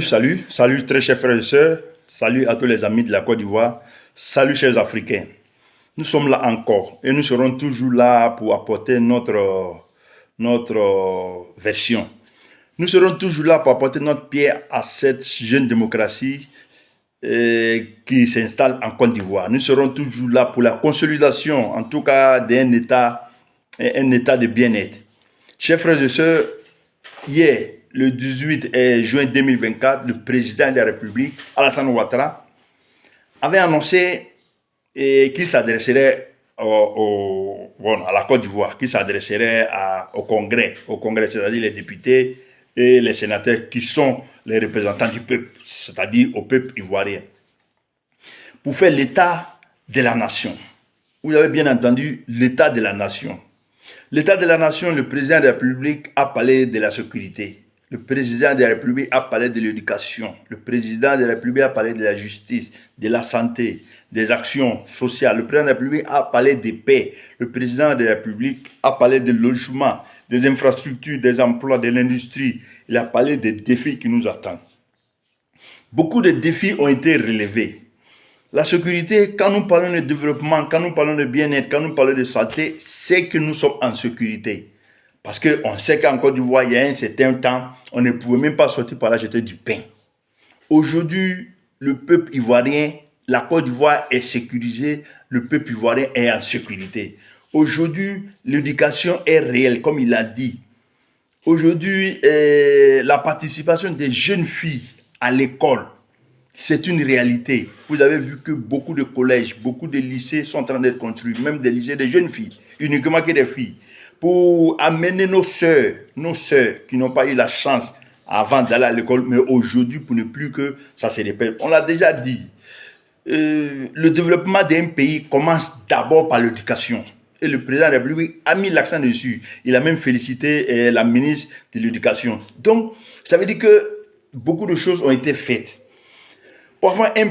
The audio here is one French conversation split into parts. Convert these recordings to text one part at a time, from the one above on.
Salut très chers frères et sœurs, salut à tous les amis de la Côte d'Ivoire, salut chers Africains. Nous sommes là encore et nous serons toujours là pour apporter notre version. Nous serons toujours là pour apporter notre pierre à cette jeune démocratie qui s'installe en Côte d'Ivoire. Nous serons toujours là pour la consolidation, en tout cas d'un état de bien-être. Chers frères et sœurs, hier, le 18 juin 2024, le président de la République, Alassane Ouattara, avait annoncé qu'il s'adresserait à la Côte d'Ivoire, qu'il s'adresserait au Congrès, c'est-à-dire les députés et les sénateurs qui sont les représentants du peuple, c'est-à-dire au peuple ivoirien, pour faire l'état de la nation. Vous avez bien entendu l'état de la nation. L'état de la nation, le président de la République a parlé de la sécurité. Le président de la République a parlé de l'éducation. Le président de la République a parlé de la justice, de la santé, des actions sociales. Le président de la République a parlé de paix. Le président de la République a parlé de logement, des infrastructures, des emplois, de l'industrie. Il a parlé des défis qui nous attendent. Beaucoup de défis ont été relevés. La sécurité, quand nous parlons de développement, quand nous parlons de bien-être, quand nous parlons de santé, c'est que nous sommes en sécurité. Parce qu'on sait qu'en Côte d'Ivoire, il y a un certain temps, on ne pouvait même pas sortir par là jeter du pain. Aujourd'hui, le peuple ivoirien, la Côte d'Ivoire est sécurisée, le peuple ivoirien est en sécurité. Aujourd'hui, l'éducation est réelle, comme il l'a dit. Aujourd'hui, la participation des jeunes filles à l'école, c'est une réalité. Vous avez vu que beaucoup de collèges, beaucoup de lycées sont en train d'être construits, même des lycées des jeunes filles, uniquement que des filles, pour amener nos sœurs qui n'ont pas eu la chance avant d'aller à l'école, mais aujourd'hui, pour ne plus que ça se répète. On l'a déjà dit, le développement d'un pays commence d'abord par l'éducation. Et le président de la République a mis l'accent dessus. Il a même félicité la ministre de l'Éducation. Donc, ça veut dire que beaucoup de choses ont été faites. Pour avoir un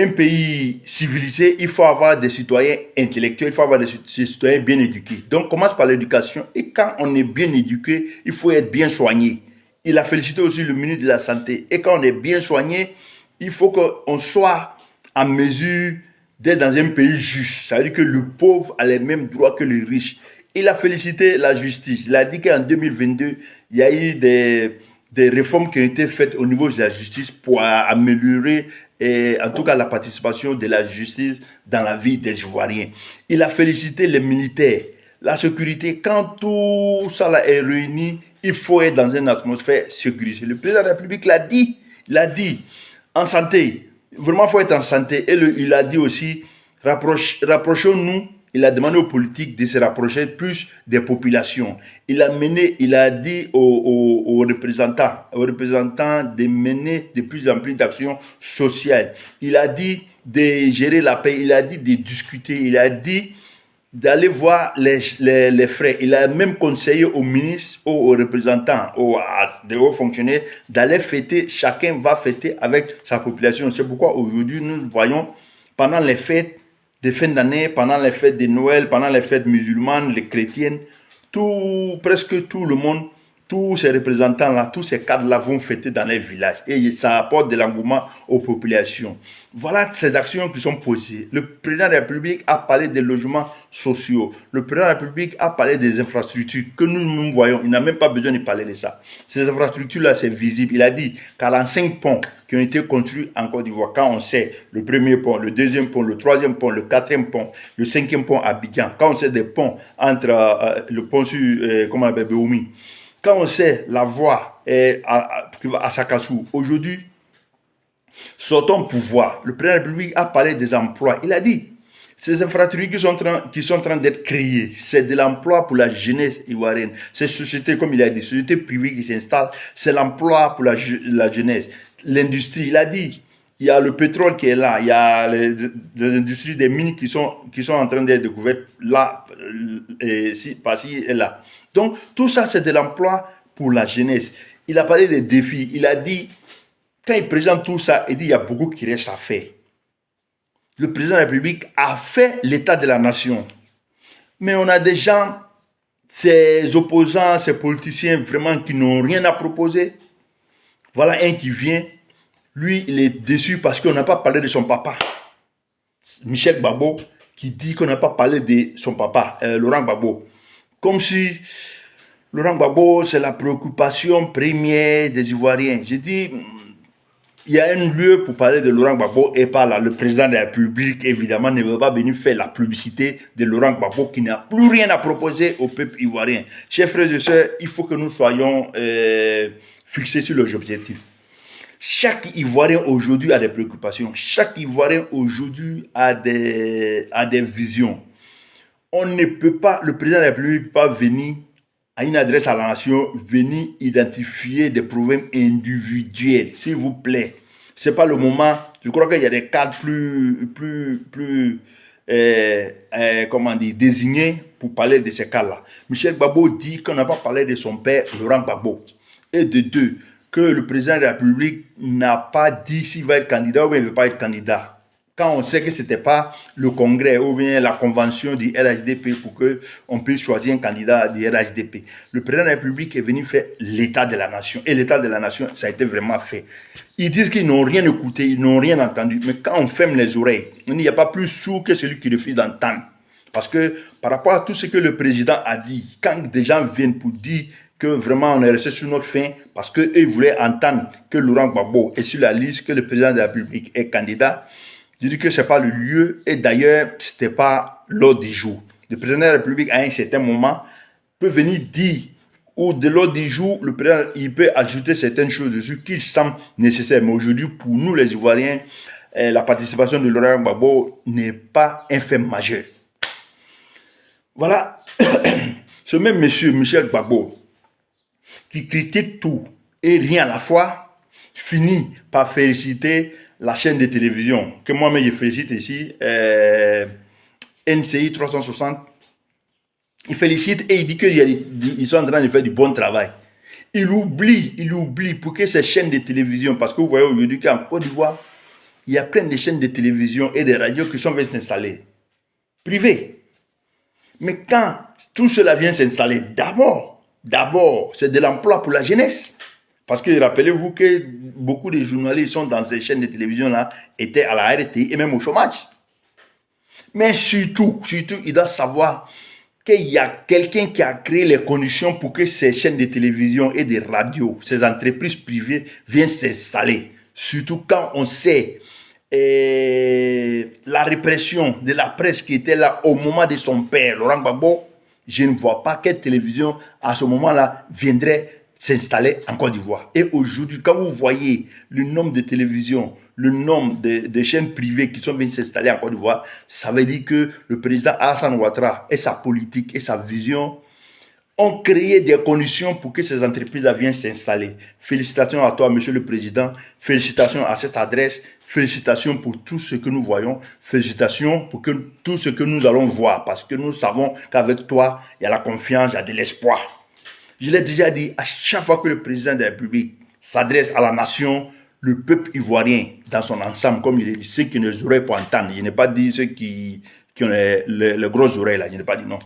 pays civilisé, il faut avoir des citoyens intellectuels, il faut avoir des citoyens bien éduqués. Donc, on commence par l'éducation. Et quand on est bien éduqué, il faut être bien soigné. Il a félicité aussi le ministre de la Santé. Et quand on est bien soigné, il faut qu'on soit en mesure d'être dans un pays juste. Ça veut dire que le pauvre a les mêmes droits que le riche. Il a félicité la justice. Il a dit qu'en 2022, il y a eu des réformes qui ont été faites au niveau de la justice pour améliorer en tout cas la participation de la justice dans la vie des Ivoiriens. Il a félicité les militaires, la sécurité. Quand tout ça là est réuni, il faut être dans une atmosphère sécurisée. Le président de la République l'a dit, en santé, vraiment il faut être en santé. Et il a dit aussi, rapprochons-nous. Il a demandé aux politiques de se rapprocher plus des populations. Il a dit aux représentants de mener de plus en plus d'actions sociales. Il a dit de gérer la paix. Il a dit de discuter. Il a dit d'aller voir les frais. Il a même conseillé aux ministres, aux représentants, aux hauts fonctionnaires d'aller fêter. Chacun va fêter avec sa population. C'est pourquoi aujourd'hui nous voyons pendant les fêtes de fin d'année, pendant les fêtes de Noël, pendant les fêtes musulmanes, les chrétiennes, presque tout le monde, tous ces représentants-là, tous ces cadres-là vont fêter dans les villages. Et ça apporte de l'engouement aux populations. Voilà ces actions qui sont posées. Le président de la République a parlé des logements sociaux. Le président de la République a parlé des infrastructures que nous voyons. Il n'a même pas besoin de parler de ça. Ces infrastructures-là, c'est visible. Il a dit 45 ponts qui ont été construits en Côte d'Ivoire. Quand on sait le premier pont, le deuxième pont, le troisième pont, le quatrième pont, le cinquième pont à Abidjan. Quand on sait des ponts entre le pont sur, comment on appelle, Béoumi. Quand on sait la voie à Sakassou, aujourd'hui, sortons au pouvoir. Le président de la République a parlé des emplois. Il a dit, ces infrastructures qui sont en train d'être créées, c'est de l'emploi pour la jeunesse ivoirienne. Ces sociétés, comme il a dit, sociétés privées qui s'installent, c'est l'emploi pour la jeunesse. L'industrie, il a dit, il y a le pétrole qui est là, il y a les industries, des mines qui sont en train d'être découvertes là, par-ci et là. Donc, tout ça, c'est de l'emploi pour la jeunesse. Il a parlé des défis. Il a dit, quand il présente tout ça, il dit, il y a beaucoup qui reste à faire. Le président de la République a fait l'état de la nation. Mais on a des gens ces opposants, ces politiciens vraiment qui n'ont rien à proposer. Voilà un qui vient, lui, il est déçu parce qu'on n'a pas parlé de son papa. Michel Gbagbo, qui dit qu'on n'a pas parlé de son papa, Laurent Gbagbo. Comme si Laurent Gbagbo, c'est la préoccupation première des Ivoiriens. J'ai dit, il y a un lieu pour parler de Laurent Gbagbo et pas là. Le président de la République, évidemment, ne veut pas venir faire la publicité de Laurent Gbagbo qui n'a plus rien à proposer au peuple ivoirien. Chers frères et sœurs, il faut que nous soyons fixés sur les objectifs. Chaque Ivoirien aujourd'hui a des préoccupations. Chaque Ivoirien aujourd'hui a des visions. On ne peut pas, le président de la République ne peut pas venir à une adresse à la nation, venir identifier des problèmes individuels, s'il vous plaît. Ce n'est pas le moment. Je crois qu'il y a des cadres plus comment dire, désignés pour parler de ces cas-là. Michel Gbagbo dit qu'on n'a pas parlé de son père, Laurent Gbagbo. Et de deux, que le président de la République n'a pas dit s'il va être candidat ou bien il ne veut pas être candidat. Quand on sait que ce n'était pas le congrès ou bien la convention du RHDP pour qu'on puisse choisir un candidat du RHDP. Le président de la République est venu faire l'état de la nation. Et l'état de la nation, ça a été vraiment fait. Ils disent qu'ils n'ont rien écouté, ils n'ont rien entendu. Mais quand on ferme les oreilles, il n'y a pas plus sourd que celui qui refuse d'entendre. Parce que par rapport à tout ce que le président a dit, quand des gens viennent pour dire que vraiment on est resté sur notre faim, parce qu'eux voulaient entendre que Laurent Gbagbo est sur la liste, que le président de la République est candidat, je dis que ce n'est pas le lieu et d'ailleurs, ce n'était pas l'ordre du jour. Le président de la République, à un certain moment, peut venir dire, ou de l'ordre du jour, le président il peut ajouter certaines choses dessus qui semblent nécessaires. Mais aujourd'hui, pour nous les Ivoiriens, la participation de Laurent Gbagbo n'est pas un fait majeur. Voilà, ce même monsieur, Michel Gbagbo, qui critique tout et rien à la fois, finit par féliciter la chaîne de télévision, que moi-même je félicite ici, NCI 360, il félicite et il dit qu'ils sont en train de faire du bon travail. Il oublie pour que ces chaînes de télévision, parce que vous voyez aujourd'hui qu'en Côte d'Ivoire, il y a plein de chaînes de télévision et de radios qui sont venues s'installer, privées. Mais quand tout cela vient s'installer, d'abord, c'est de l'emploi pour la jeunesse. Parce que rappelez-vous que beaucoup de journalistes sont dans ces chaînes de télévision-là, étaient à la RTI et même au chômage. Mais surtout, il doit savoir qu'il y a quelqu'un qui a créé les conditions pour que ces chaînes de télévision et de radio, ces entreprises privées viennent s'installer. Surtout quand on sait la répression de la presse qui était là au moment de son père, Laurent Gbagbo, je ne vois pas quelle télévision à ce moment-là viendrait s'installer en Côte d'Ivoire. Et aujourd'hui, quand vous voyez le nombre de télévisions, le nombre de chaînes privées qui sont venues s'installer en Côte d'Ivoire, ça veut dire que le président Alassane Ouattara et sa politique et sa vision ont créé des conditions pour que ces entreprises-là viennent s'installer. Félicitations à toi, monsieur le président. Félicitations à cette adresse. Félicitations pour tout ce que nous voyons. Félicitations pour tout ce que nous allons voir. Parce que nous savons qu'avec toi, il y a la confiance, il y a de l'espoir. Je l'ai déjà dit, à chaque fois que le président de la République s'adresse à la nation, le peuple ivoirien dans son ensemble, comme il est dit, ceux qui ne les oreilles pour entendre, je n'ai pas dit ceux qui ont les grosses oreilles, là, je n'ai pas dit non.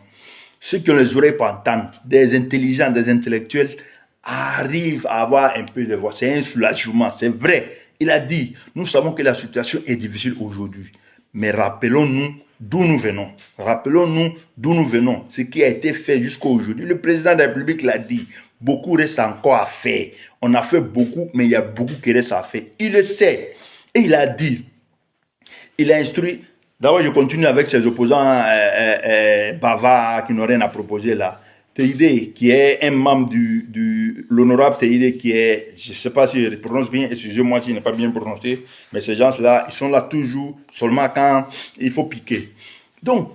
Ceux qui ont les oreilles pour entendre, des intelligents, des intellectuels, arrivent à avoir un peu de voix. C'est un soulagement, c'est vrai. Il a dit, nous savons que la situation est difficile aujourd'hui, mais rappelons-nous d'où nous venons. Rappelons-nous d'où nous venons, ce qui a été fait jusqu'à aujourd'hui. Le président de la République l'a dit, beaucoup reste encore à faire. On a fait beaucoup, mais il y a beaucoup qui reste à faire. Il le sait. Et il a dit, il a instruit. D'abord, je continue avec ses opposants bavards qui n'ont rien à proposer là. Teide, qui est un membre l'honorable Teide, qui est, je ne sais pas si je prononce bien, excusez-moi si je n'ai pas bien prononcé, mais ces gens-là, ils sont là toujours, seulement quand il faut piquer. Donc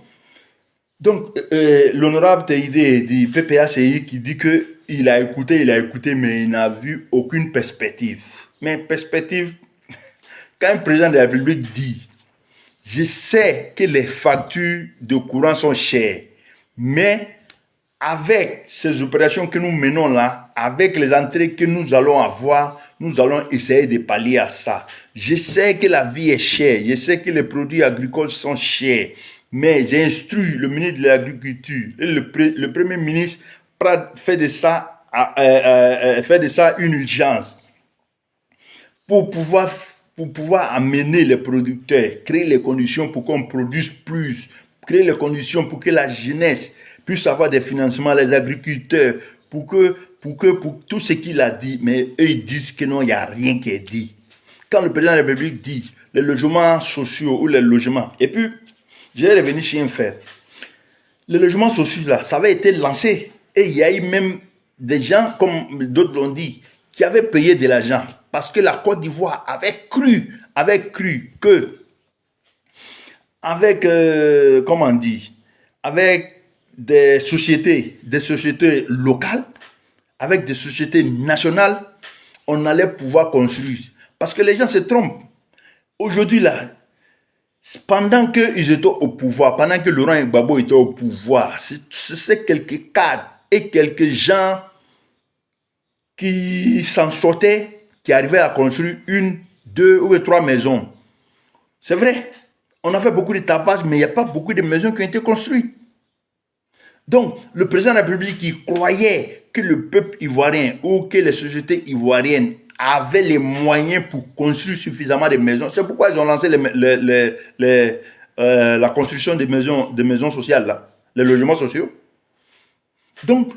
l'honorable Teide du PPACI qui dit qu'il a écouté, mais il n'a vu aucune perspective. Mais perspective, quand un président de la République dit, je sais que les factures de courant sont chères, mais avec ces opérations que nous menons là, avec les entrées que nous allons avoir, nous allons essayer de pallier à ça. Je sais que la vie est chère, je sais que les produits agricoles sont chers, mais j'ai instruit le ministre de l'Agriculture et le Premier ministre fait de ça une urgence. pour pouvoir, pour pouvoir amener les producteurs, créer les conditions pour qu'on produise plus, créer les conditions pour que la jeunesse puisse avoir des financements, les agriculteurs, pour tout ce qu'il a dit, mais eux ils disent que non, il n'y a rien qui est dit. Quand le président de la République dit les logements sociaux ou les logements, et puis, je vais revenir sur un fait. Les logements sociaux, là, ça avait été lancé, et il y a eu même des gens, comme d'autres l'ont dit, qui avaient payé de l'argent, parce que la Côte d'Ivoire avait cru que, avec, comment on dit, avec des sociétés locales, avec des sociétés nationales, on allait pouvoir construire. Parce que les gens se trompent. Aujourd'hui, là, pendant qu'ils étaient au pouvoir, pendant que Laurent Gbagbo était au pouvoir, c'est quelques cadres et quelques gens qui s'en sortaient, qui arrivaient à construire une, deux ou trois maisons. C'est vrai, on a fait beaucoup de tabac, mais il n'y a pas beaucoup de maisons qui ont été construites. Donc, le président de la République qui croyait que le peuple ivoirien ou que les sociétés ivoiriennes avaient les moyens pour construire suffisamment de maisons. C'est pourquoi ils ont lancé la construction des maisons sociales, là, les logements sociaux. Donc,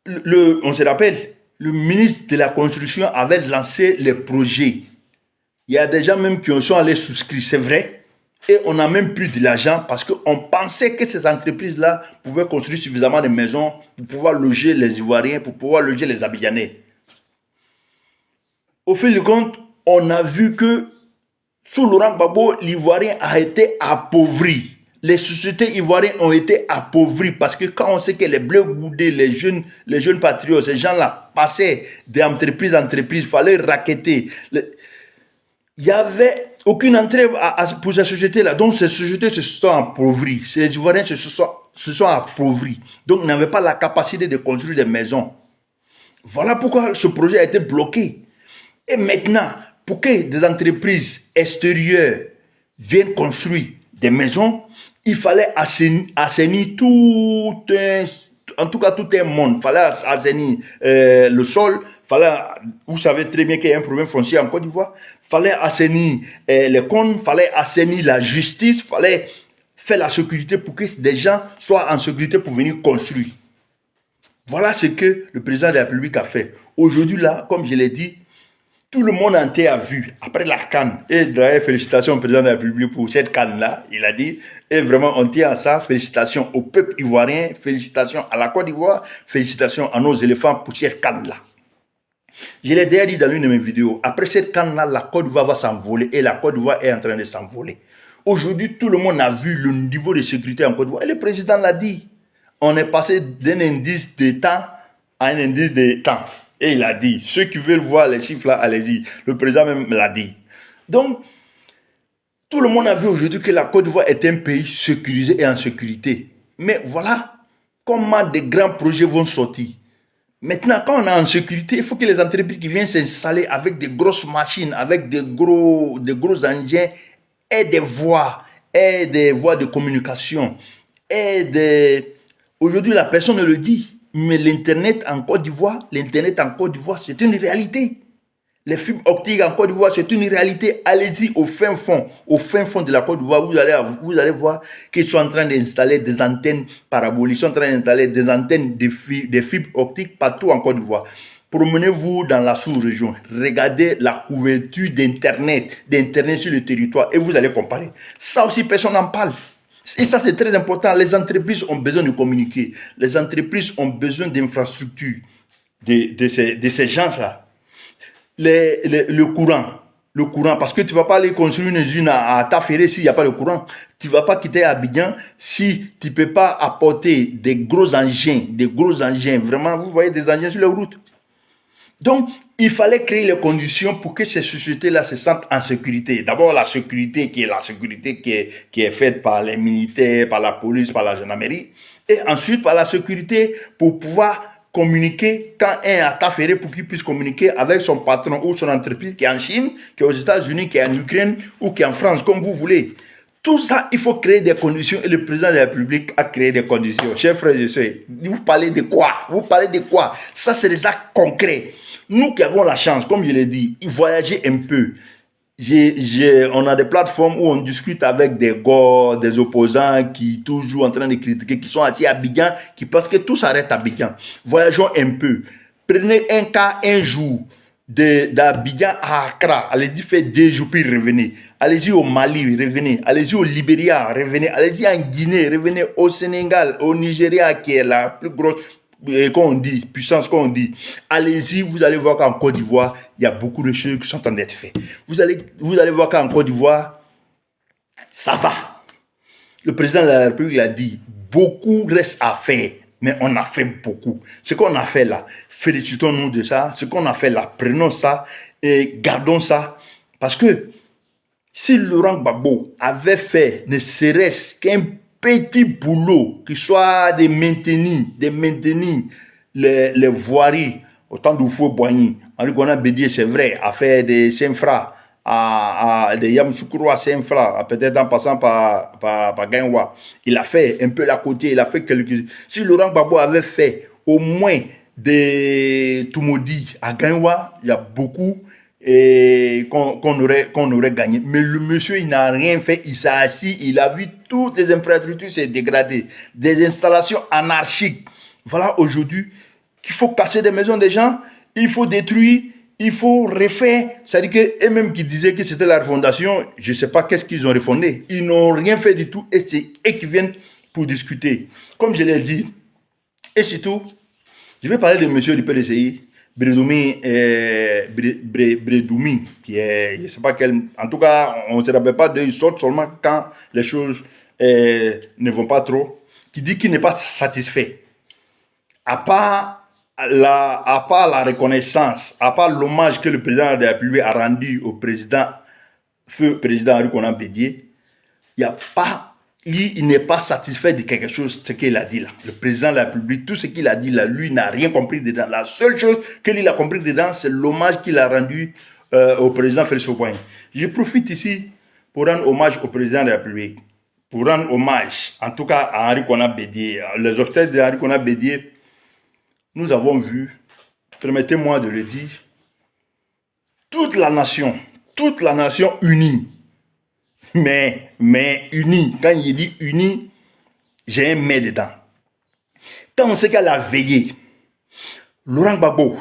on se rappelle, le ministre de la Construction avait lancé les projets. Il y a des gens même qui sont allés souscrire, c'est vrai. Et on n'a même plus de l'argent parce qu'on pensait que ces entreprises-là pouvaient construire suffisamment de maisons pour pouvoir loger les Ivoiriens, pour pouvoir loger les Abidjanais. Au fil du compte, on a vu que sous Laurent Gbagbo, l'Ivoirien a été appauvri. Les sociétés ivoiriennes ont été appauvries parce que quand on sait que les bleus boudés, les jeunes patriotes, ces gens-là passaient d'entreprise en entreprise, il fallait racketter. Il n'y avait aucune entrée pour ces sociétés-là. Donc ces sociétés se sont appauvries. Ces Ivoiriens se sont appauvris. Donc ils n'avaient pas la capacité de construire des maisons. Voilà pourquoi ce projet a été bloqué. Et maintenant, pour que des entreprises extérieures viennent construire des maisons, il fallait assainir tout un monde. Il fallait assainir le sol. Vous savez très bien qu'il y a un problème foncier en Côte d'Ivoire. Il fallait assainir les comptes, il fallait assainir la justice, il fallait faire la sécurité pour que des gens soient en sécurité pour venir construire. Voilà ce que le président de la République a fait. Aujourd'hui, là, comme je l'ai dit, tout le monde entier a vu, après la CAN, et d'ailleurs, félicitations au président de la République pour cette CAN-là, il a dit, et vraiment, on tient à ça, félicitations au peuple ivoirien, félicitations à la Côte d'Ivoire, félicitations à nos éléphants pour cette CAN-là. Je l'ai déjà dit dans l'une de mes vidéos, après cette CAN-là, la Côte d'Ivoire va s'envoler, et la Côte d'Ivoire est en train de s'envoler. Aujourd'hui, tout le monde a vu le niveau de sécurité en Côte d'Ivoire, et le président l'a dit. On est passé d'un indice de temps à un indice de temps. Et il a dit, ceux qui veulent voir les chiffres là, allez-y. Le président même l'a dit. Donc, tout le monde a vu aujourd'hui que la Côte d'Ivoire est un pays sécurisé et en sécurité. Mais voilà comment des grands projets vont sortir. Maintenant, quand on est en sécurité, il faut que les entreprises qui viennent s'installer avec des grosses machines, avec des gros engins, aient des voies de communication. Aujourd'hui, la personne ne le dit. Mais l'Internet en Côte d'Ivoire, c'est une réalité. Les fibres optiques en Côte d'Ivoire, c'est une réalité. Allez-y au fin fond de la Côte d'Ivoire, vous allez voir qu'ils sont en train d'installer des antennes paraboliques, ils sont en train d'installer des antennes de fibres optiques partout en Côte d'Ivoire. Promenez-vous dans la sous-région, regardez la couverture d'Internet sur le territoire et vous allez comparer. Ça aussi, personne n'en parle. Et ça, c'est très important. Les entreprises ont besoin de communiquer. Les entreprises ont besoin d'infrastructures, de ces gens-là. Le courant, parce que tu ne vas pas aller construire une usine à Taféré s'il n'y a pas de courant. Tu ne vas pas quitter Abidjan si tu ne peux pas apporter des gros engins. Vraiment, vous voyez des engins sur les routes. Donc, il fallait créer les conditions pour que ces sociétés-là se sentent en sécurité. D'abord, la sécurité qui est faite par les militaires, par la police, par la gendarmerie. Et ensuite, par la sécurité pour pouvoir communiquer quand un est à Taféré pour qu'il puisse communiquer avec son patron ou son entreprise qui est en Chine, qui est aux États-Unis, qui est en Ukraine ou qui est en France, comme vous voulez. Tout ça, il faut créer des conditions et le président de la République a créé des conditions. Chers frères et sœurs, vous parlez de quoi? Ça, c'est des actes concrets. Nous qui avons la chance, comme je l'ai dit, voyager un peu. On a des plateformes où on discute avec des gars, des opposants qui toujours en train de critiquer, qui sont assis à Abidjan, qui pensent que tout s'arrête à Abidjan. Voyageons un peu. Prenez un cas un jour d'Abidjan à Accra. Allez-y faire 2 jours puis revenez. Allez-y au Mali, revenez. Allez-y au Libéria, revenez. Allez-y en Guinée, revenez au Sénégal, au Nigeria qui est la plus grosse qu'on dit, puissance qu'on dit. Allez-y, vous allez voir qu'en Côte d'Ivoire, il y a beaucoup de choses qui sont en train d'être faites. Vous allez voir qu'en Côte d'Ivoire, ça va. Le président de la République l'a dit, beaucoup reste à faire, mais on a fait beaucoup. Ce qu'on a fait là, félicitons-nous de ça. Ce qu'on a fait là, prenons ça et gardons ça. Parce que si Laurent Gbagbo avait fait ne serait-ce qu'un petit boulot, qui soit de maintenir les voiries, autant d'Oufou Boigny. Henri Konan Bédié, c'est vrai, a fait des Saint-Fra, des Yamoussoukro à Saint-Fra, peut-être en passant par Gaïwa. Il a fait un peu la côté, il a fait quelques... Si Laurent Gbagbo avait fait au moins des Toumoudi à Gaïwa, il y a beaucoup qu'on aurait gagné. Mais le monsieur, il n'a rien fait. Il s'est assis, il a vu toutes les infrastructures se dégrader. Des installations anarchiques. Voilà aujourd'hui qu'il faut casser des maisons des gens, il faut détruire, il faut refaire. C'est-à-dire qu'eux même qui disaient que c'était la refondation, je ne sais pas qu'est-ce qu'ils ont refondé. Ils n'ont rien fait du tout et c'est eux qui viennent pour discuter. Comme je l'ai dit, et surtout, je vais parler de monsieur du PDCI. Bredoumi, qui est, je ne sais pas quel, en tout cas, on ne se rappelle pas d'eux, ils sortent seulement quand les choses ne vont pas trop, qui dit qu'il n'est pas satisfait. À part la reconnaissance, à part l'hommage que le président de la République a rendu au feu président Henri Konan Bédié, il n'y a pas... il n'est pas satisfait de quelque chose, ce qu'il a dit là. Le président de la République, tout ce qu'il a dit là, lui n'a rien compris dedans. La seule chose qu'il a compris dedans, c'est l'hommage qu'il a rendu au président Félix Houphouët. Je profite ici pour rendre hommage au président de la République, pour rendre hommage, en tout cas à Henri Konan Bédié. Les obstacles de Henri Konan Bédié, nous avons vu, permettez-moi de le dire, toute la nation unie. Mais unis, quand il dit unis, j'ai un mais dedans. Quand on sait qu'elle a veillé, Laurent Gbagbo,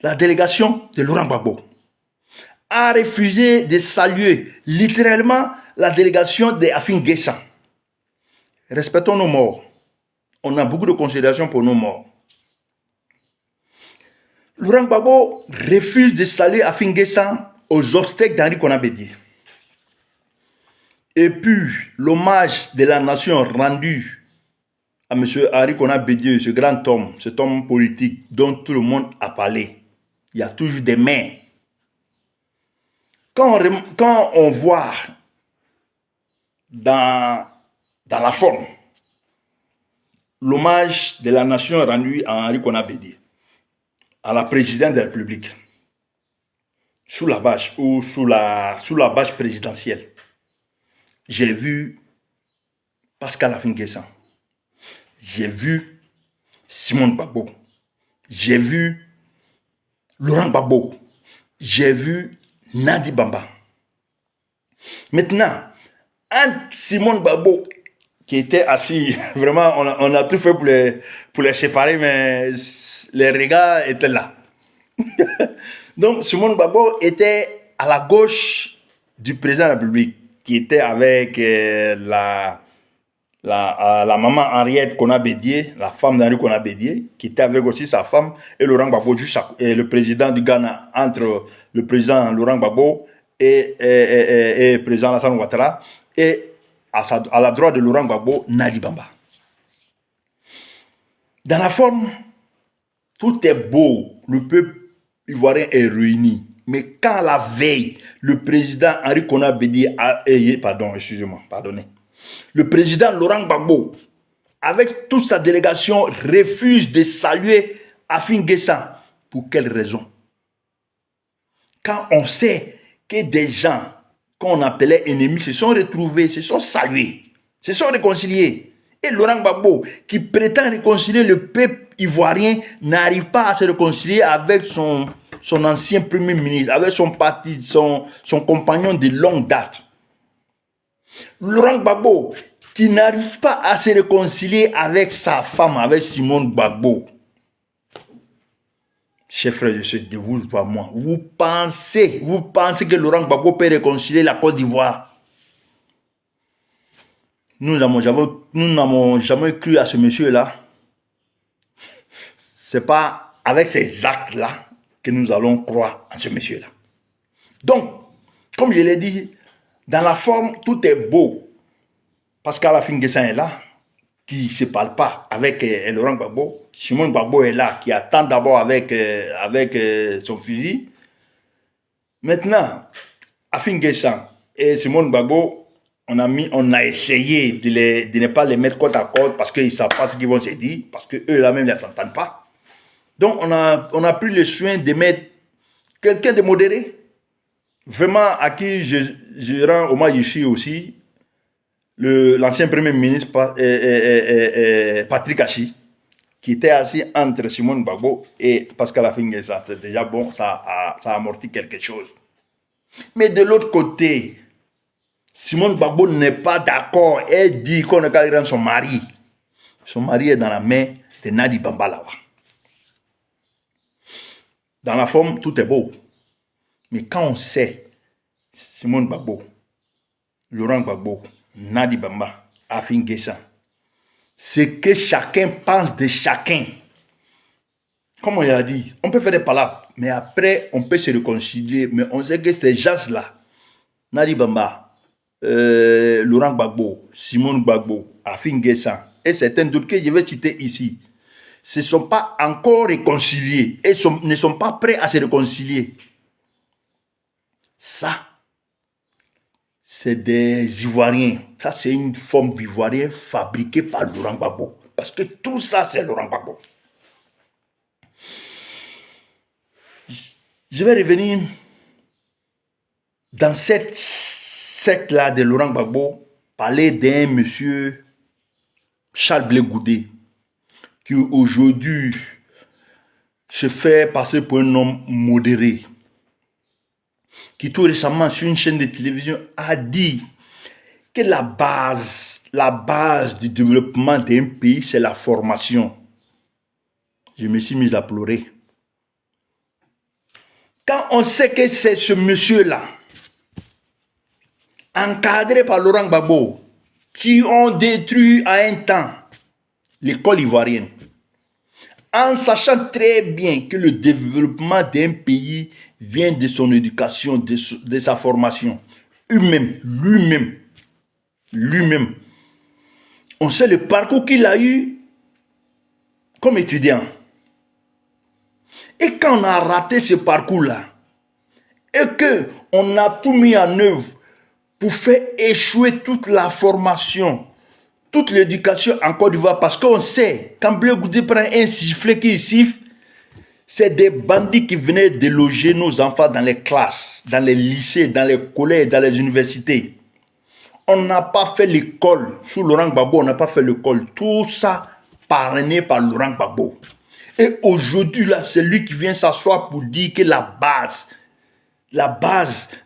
la délégation de Laurent Gbagbo, a refusé de saluer littéralement la délégation de Afin Guessan. Respectons nos morts. On a beaucoup de considération pour nos morts. Laurent Gbagbo refuse de saluer Afin Guessan aux obstacles d'Henri Konan Bédié. Et puis, l'hommage de la nation rendu à M. Henri Konan Bédié, ce grand homme, cet homme politique dont tout le monde a parlé. Il y a toujours des mains. Quand on voit dans la forme l'hommage de la nation rendu à Henri Konan Bédié, à la présidente de la République, sous la bâche ou sous la bâche présidentielle, j'ai vu Pascal Afin Guessan, j'ai vu Simone Gbagbo, j'ai vu Laurent Gbagbo, j'ai vu Nadi Bamba. Maintenant, entre Simone Gbagbo, qui était assis, vraiment, on a tout fait pour les séparer, mais les regards étaient là. Donc, Simone Gbagbo était à la gauche du président de la République, qui était avec la maman Henriette Konan Bédié, la femme d'Henri Konan Bédié, qui était avec aussi sa femme, et Laurent Gbagbo, et le président du Ghana, entre le président Laurent Gbagbo et le président Alassane Ouattara, et à la droite de Laurent Gbagbo, Nadi Bamba. Dans la forme, tout est beau, le peuple ivoirien est réuni. Mais quand la veille, le président Henri Konan Bédié le président Laurent Gbagbo, avec toute sa délégation, refuse de saluer Afin Guessan. Pour quelle raison? Quand on sait que des gens qu'on appelait ennemis se sont retrouvés, se sont salués, se sont réconciliés. Et Laurent Gbagbo, qui prétend réconcilier le peuple ivoirien n'arrive pas à se réconcilier avec son ancien premier ministre, avec son parti, son compagnon de longue date. Laurent Gbagbo, qui n'arrive pas à se réconcilier avec sa femme, avec Simone Gbagbo. Chers frères et sœurs, de vous à moi, vous pensez que Laurent Gbagbo peut réconcilier la Côte d'Ivoire? Nous n'avons jamais cru à ce monsieur-là. Ce n'est pas avec ces actes-là que nous allons croire à ce monsieur-là. Donc, comme je l'ai dit, dans la forme, tout est beau. Pascal Affi-N'Guessan est là, qui ne se parle pas avec Laurent Gbagbo. Simone Gbagbo est là, qui attend d'abord avec son fusil. Maintenant, Affi-N'Guessan et Simone Gbagbo, on a essayé de ne pas les mettre côte à côte parce qu'ils ne savent pas ce qu'ils vont se dire, parce qu'eux là-même ne s'entendent pas. Donc, on a pris le soin de mettre quelqu'un de modéré, vraiment à qui je rends hommage ici aussi, l'ancien Premier ministre Patrick Achi, qui était assis entre Simone Gbagbo et Pascal Affi-N'Guessan. C'est déjà bon, ça amortit quelque chose. Mais de l'autre côté, Simone Gbagbo n'est pas d'accord. Elle dit qu'on ne peut pas rendre son mari. Son mari est dans la main de Nadi Bambalawa. Dans la forme, tout est beau. Mais quand on sait, Simone Gbagbo, Laurent Gbagbo, Nadi Bamba, Affi-N'Guessan, ce que chacun pense de chacun. Comme on l'a dit, on peut faire des palabres, mais après, on peut se réconcilier. Mais on sait que ces gens-là, Nadi Bamba, Laurent Gbagbo, Simone Gbagbo, Affi-N'Guessan et certains d'autres que je vais citer ici, ne sont pas encore réconciliés et ne sont pas prêts à se réconcilier. Ça, c'est des Ivoiriens. Ça, c'est une forme d'Ivoirien fabriquée par Laurent Gbagbo. Parce que tout ça, c'est Laurent Gbagbo. Je vais revenir dans cette secte-là de Laurent Gbagbo, parler d'un monsieur Charles Blé Goudé, qui aujourd'hui se fait passer pour un homme modéré, qui tout récemment sur une chaîne de télévision a dit que la base du développement d'un pays, c'est la formation. Je me suis mis à pleurer. Quand on sait que c'est ce monsieur-là, encadré par Laurent Gbagbo, qui ont détruit à un temps l'école ivoirienne, en sachant très bien que le développement d'un pays vient de son éducation, de sa formation, lui-même. On sait le parcours qu'il a eu comme étudiant. Et quand on a raté ce parcours-là, et qu'on a tout mis en œuvre pour faire échouer toute la formation, toute l'éducation en Côte d'Ivoire, parce qu'on sait, quand Blé Goudé prend un sifflet qui siffle, c'est des bandits qui venaient déloger nos enfants dans les classes, dans les lycées, dans les collèges, dans les universités. On n'a pas fait l'école, sous Laurent Gbagbo, on n'a pas fait l'école. Tout ça parrainé par Laurent Gbagbo. Et aujourd'hui, là, c'est lui qui vient s'asseoir pour dire que la base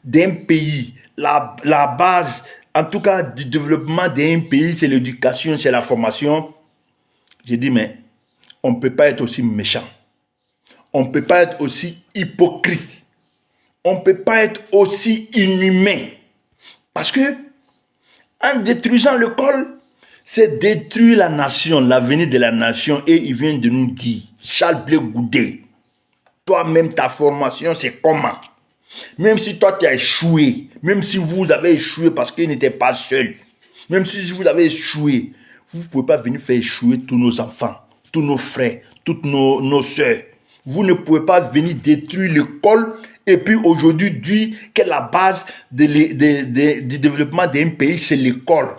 d'un pays, la base, en tout cas, du développement d'un pays, c'est l'éducation, c'est la formation. J'ai dit, mais on ne peut pas être aussi méchant. On ne peut pas être aussi hypocrite. On ne peut pas être aussi inhumain. Parce que, en détruisant l'école, c'est détruire la nation, l'avenir de la nation. Et il vient de nous dire, Charles Blé Goudé, toi-même, ta formation, c'est comment? Même si toi, tu as échoué, même si vous avez échoué parce qu'il n'était pas seul, même si vous avez échoué, vous ne pouvez pas venir faire échouer tous nos enfants, tous nos frères, toutes nos soeurs. Vous ne pouvez pas venir détruire l'école et puis aujourd'hui dire que la base du développement d'un pays, c'est l'école.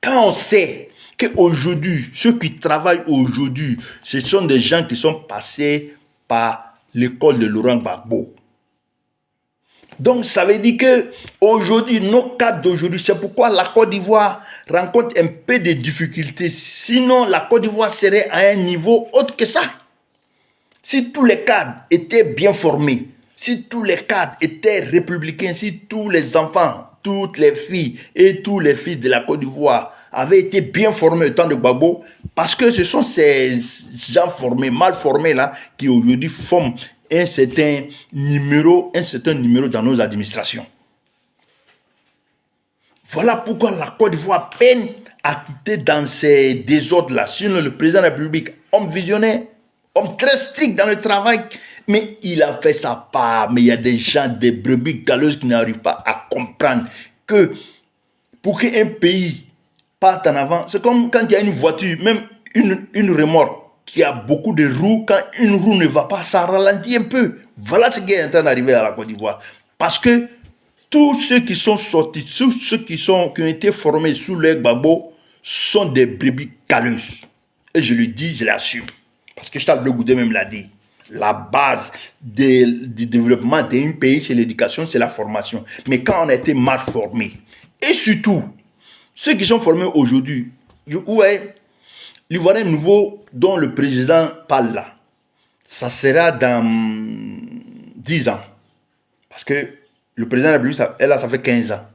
Quand on sait qu'aujourd'hui, ceux qui travaillent aujourd'hui, ce sont des gens qui sont passés par l'école de Laurent Gbagbo. Donc, ça veut dire que aujourd'hui, nos cadres d'aujourd'hui, c'est pourquoi la Côte d'Ivoire rencontre un peu de difficultés. Sinon, la Côte d'Ivoire serait à un niveau autre que ça. Si tous les cadres étaient bien formés, si tous les cadres étaient républicains, si tous les enfants, toutes les filles et tous les fils de la Côte d'Ivoire avaient été bien formés au temps de Gbagbo, parce que ce sont ces gens formés, mal formés là, qui aujourd'hui forment un certain numéro dans nos administrations. Voilà pourquoi la Côte d'Ivoire peine à quitter dans ces désordres-là. Sinon, le président de la République, homme visionnaire, homme très strict dans le travail, mais il a fait sa part. Mais il y a des gens, des brebis galeuses qui n'arrivent pas à comprendre que pour qu'un pays parte en avant, c'est comme quand il y a une voiture, même une remorque qui a beaucoup de roues, quand une roue ne va pas, ça ralentit un peu. Voilà ce qui est en train d'arriver à la Côte d'Ivoire. Parce que tous ceux qui sont sortis, tous ceux qui ont été formés sous le Gbagbo sont des brebis galeuses. Et je le dis, je l'assume. Parce que Charles Blé Goudé même l'a dit. La base du développement d'un pays, c'est l'éducation, c'est la formation. Mais quand on a été mal formé, et surtout, ceux qui sont formés aujourd'hui, ouais, l'Ivoirien nouveau dont le président parle là, ça sera dans 10 ans. Parce que le président de la République, ça fait 15 ans.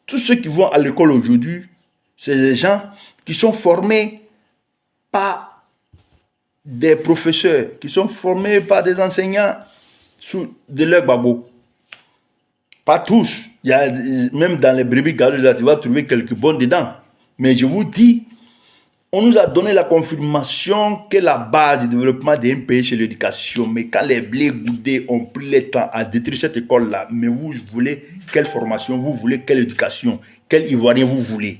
Tous ceux qui vont à l'école aujourd'hui, c'est des gens qui sont formés par des professeurs, qui sont formés par des enseignants de leur Gbagbo. Pas tous. Il y a, même dans les brebis galeuses, tu vas trouver quelques bons dedans. Mais je vous dis, on nous a donné la confirmation que la base du développement d'un pays, c'est l'éducation. Mais quand les Blé Goudé ont pris le temps à détruire cette école-là, mais vous voulez quelle formation, vous voulez quelle éducation, quel Ivoirien vous voulez?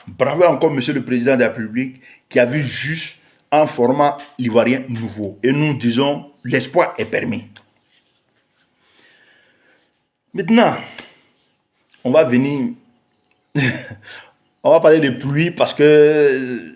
Bravo encore, monsieur le président de la République, qui a vu juste en format l'Ivoirien nouveau. Et nous disons, l'espoir est permis. Maintenant, on va venir... on va parler de pluie parce que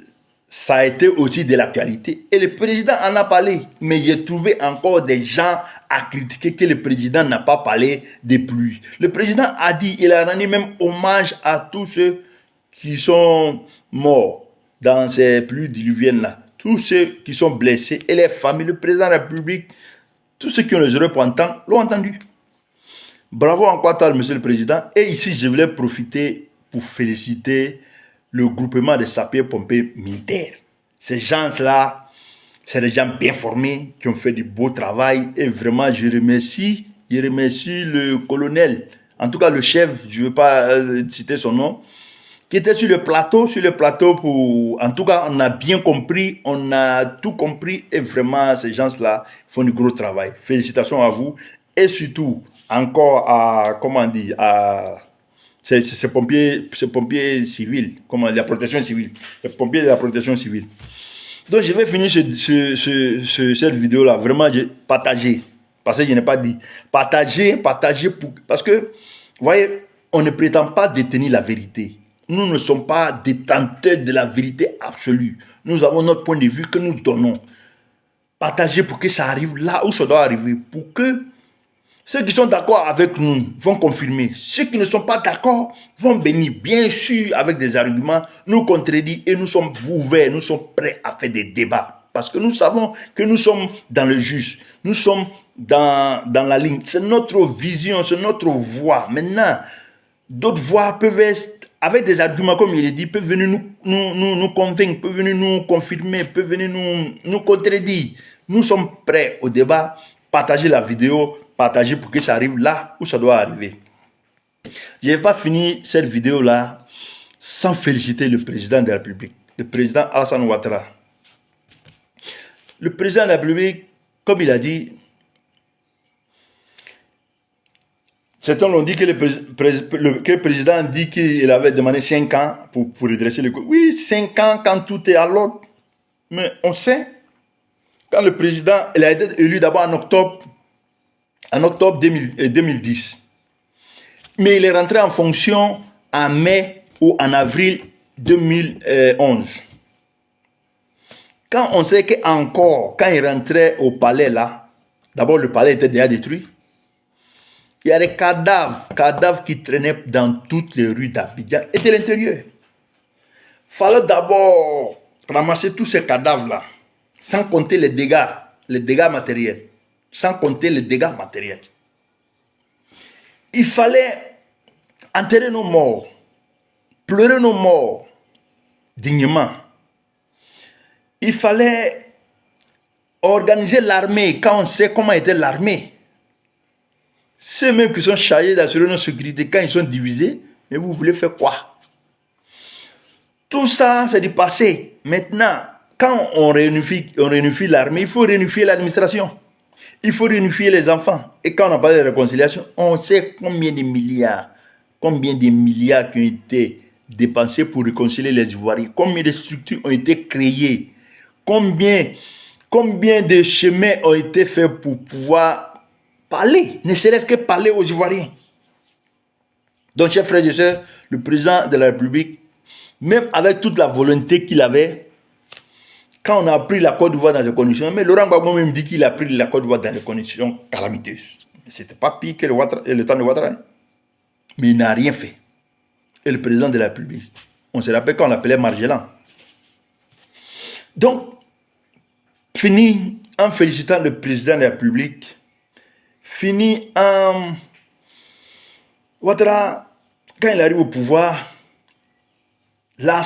ça a été aussi de l'actualité. Et le président en a parlé. Mais j'ai trouvé encore des gens à critiquer que le président n'a pas parlé de pluie. Le président a dit, il a rendu même hommage à tous ceux qui sont morts dans ces pluies diluviennes-là. Tous ceux qui sont blessés et les familles, le président de la République, tous ceux qui ont les oreilles pour entendre, l'ont entendu. Bravo encore à monsieur le président. Et ici, je voulais profiter pour féliciter le groupement des sapeurs-pompiers militaires. Ces gens-là, c'est des gens bien formés, qui ont fait du beau travail. Et vraiment, je remercie le colonel, en tout cas le chef, je ne veux pas citer son nom, qui était sur le plateau pour... En tout cas, on a bien compris, on a tout compris. Et vraiment, ces gens-là font du gros travail. Félicitations à vous. Et surtout, encore à, comment dire, à ces pompiers civils, comment la protection civile, les pompiers de la protection civile. Donc je vais finir cette vidéo-là, vraiment partager, parce que je n'ai pas dit, partager, parce que, vous voyez, on ne prétend pas détenir la vérité. Nous ne sommes pas détenteurs de la vérité absolue. Nous avons notre point de vue que nous donnons. Partager pour que ça arrive là où ça doit arriver, pour que ceux qui sont d'accord avec nous vont confirmer. Ceux qui ne sont pas d'accord vont bénir. Bien sûr, avec des arguments, nous contredire et nous sommes ouverts, nous sommes prêts à faire des débats. Parce que nous savons que nous sommes dans le juste. Nous sommes dans la ligne. C'est notre vision, c'est notre voix. Maintenant, d'autres voix peuvent être, avec des arguments, comme il est dit, peuvent venir nous convaincre, peuvent venir nous confirmer, peuvent venir nous contredire. Nous sommes prêts au débat. Partagez la vidéo. Partager pour que ça arrive là où ça doit arriver. Je ne vais pas finir cette vidéo-là sans féliciter le président de la République, le président Alassane Ouattara. Le président de la République, comme il a dit, certains l'ont dit que le président dit qu'il avait demandé 5 ans pour redresser le... Oui, 5 ans quand tout est à l'ordre. Mais on sait, quand le président il a été élu d'abord en octobre 2010. Mais il est rentré en fonction en mai ou en avril 2011. Quand on sait qu'encore, quand il rentrait au palais là, d'abord le palais était déjà détruit. Il y a des cadavres qui traînaient dans toutes les rues d'Abidjan et de l'intérieur. Fallait d'abord ramasser tous ces cadavres-là, sans compter les dégâts matériels. Sans compter les dégâts matériels. Il fallait enterrer nos morts, pleurer nos morts dignement. Il fallait organiser l'armée quand on sait comment était l'armée. Ceux même qui sont chargés d'assurer notre sécurité, quand ils sont divisés, mais vous voulez faire quoi? Tout ça, c'est du passé. Maintenant, quand on réunifie l'armée, il faut réunifier l'administration. Il faut réunifier les enfants. Et quand on a parlé de réconciliation, on sait combien de milliards qui ont été dépensés pour réconcilier les Ivoiriens, combien de structures ont été créées, combien de chemins ont été faits pour pouvoir parler, ne serait-ce que parler aux Ivoiriens. Donc, chers frères et sœurs, le président de la République, même avec toute la volonté qu'il avait, quand on a pris la Côte d'Ivoire dans ces conditions, mais Laurent Gbagbo même dit qu'il a pris la Côte d'Ivoire dans des conditions calamiteuses. Ce n'était pas pire que le temps de Ouattara. Mais il n'a rien fait. Et le président de la République, on se rappelle qu'on l'appelait Margellan. Donc, fini en félicitant le président de la République, fini en... Ouattara, quand il arrive au pouvoir, la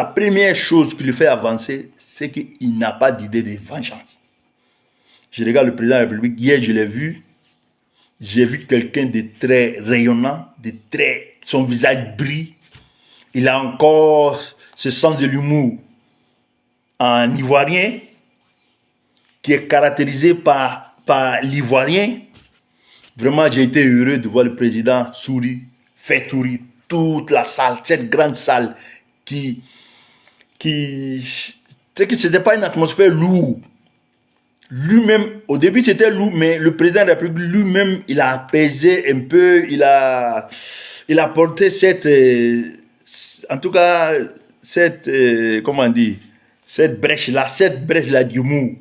première chose qui le fait avancer, c'est qu'il n'a pas d'idée de vengeance. Je regarde le président de la République, hier je l'ai vu, j'ai vu quelqu'un de très rayonnant, son visage brille, il a encore ce sens de l'humour en ivoirien, qui est caractérisé par l'ivoirien. Vraiment, j'ai été heureux de voir le président sourire, faire sourire toute la salle, cette grande salle c'est que ce n'était pas une atmosphère lourde. Lui-même, au début c'était lourd, mais le président de la République lui-même, il a apaisé un peu, il a porté cette, en tout cas, cette, comment on dit, cette brèche-là d'humour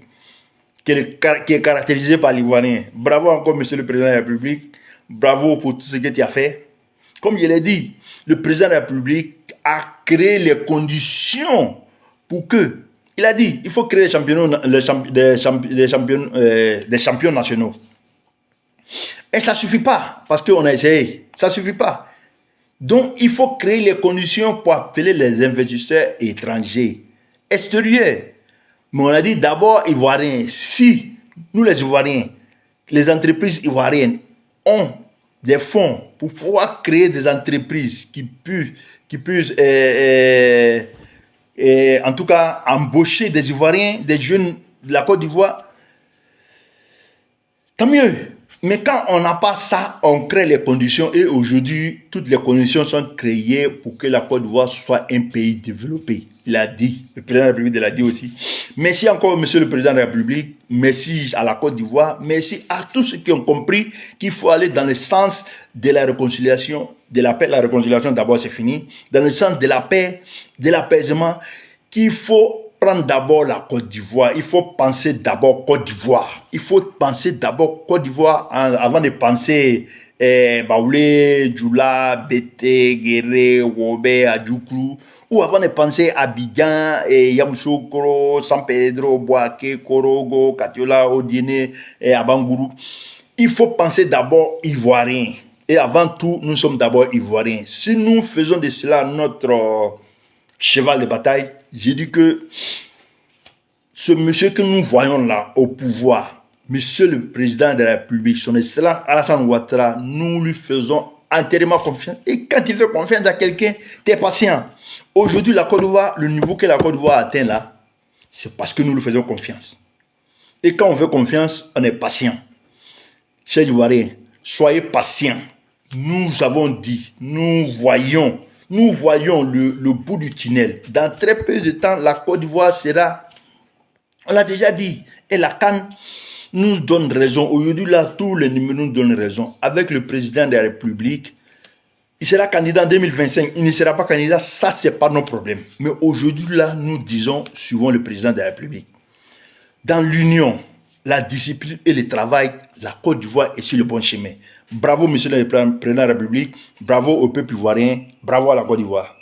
qui est caractérisée par l'Ivoirien. Bravo encore, monsieur le président de la République, bravo pour tout ce que tu as fait. Comme je l'ai dit, le président de la République a créé les conditions pour que, il a dit, il faut créer des champions nationaux. Et ça ne suffit pas, parce qu'on a essayé, ça ne suffit pas. Donc, il faut créer les conditions pour appeler les investisseurs étrangers, extérieurs. Mais on a dit d'abord Ivoiriens. Si nous les Ivoiriens, les entreprises ivoiriennes ont des fonds pour pouvoir créer des entreprises qui puissent en tout cas embaucher des Ivoiriens, des jeunes de la Côte d'Ivoire, tant mieux. Mais quand on n'a pas ça, on crée les conditions et aujourd'hui, toutes les conditions sont créées pour que la Côte d'Ivoire soit un pays développé. Il a dit, le président de la République l'a dit aussi. Merci encore, monsieur le président de la République. Merci à la Côte d'Ivoire. Merci à tous ceux qui ont compris qu'il faut aller dans le sens de la réconciliation, de la paix. La réconciliation, d'abord, c'est fini. Dans le sens de la paix, de l'apaisement, qu'il faut prendre d'abord la Côte d'Ivoire. Il faut penser d'abord Côte d'Ivoire. Il faut penser d'abord Côte d'Ivoire avant de penser Baoulé, Djoula, Bété, Guéré, Wobé, Adjoukrou. Ou avant de penser Abidjan, Yamoussoukro, San Pedro, Boaké, Korogo, Katiola, Odiene, Abangourou. Il faut penser d'abord Ivoirien. Et avant tout, nous sommes d'abord Ivoiriens. Si nous faisons de cela notre cheval de bataille, j'ai dit que ce monsieur que nous voyons là au pouvoir, monsieur le président de la République, son excellence Alassane Ouattara, nous lui faisons entièrement confiance. Et quand tu fais confiance à quelqu'un, tu es patient. Aujourd'hui, la Côte d'Ivoire, le niveau que la Côte d'Ivoire atteint là, c'est parce que nous lui faisons confiance. Et quand on fait confiance, on est patient. Chers Ivoiriens, soyez patients. Nous avons dit, nous voyons le bout du tunnel. Dans très peu de temps, la Côte d'Ivoire sera, on l'a déjà dit, et la CAN nous donne raison. Aujourd'hui, là, tous les numéros nous donnent raison. Avec le président de la République, il sera candidat en 2025, il ne sera pas candidat, ça, ce n'est pas nos problèmes. Mais aujourd'hui, là, nous disons, suivons le président de la République. Dans l'union, la discipline et le travail, la Côte d'Ivoire est sur le bon chemin. Bravo, monsieur le président de la République. Bravo au peuple ivoirien. Bravo à la Côte d'Ivoire.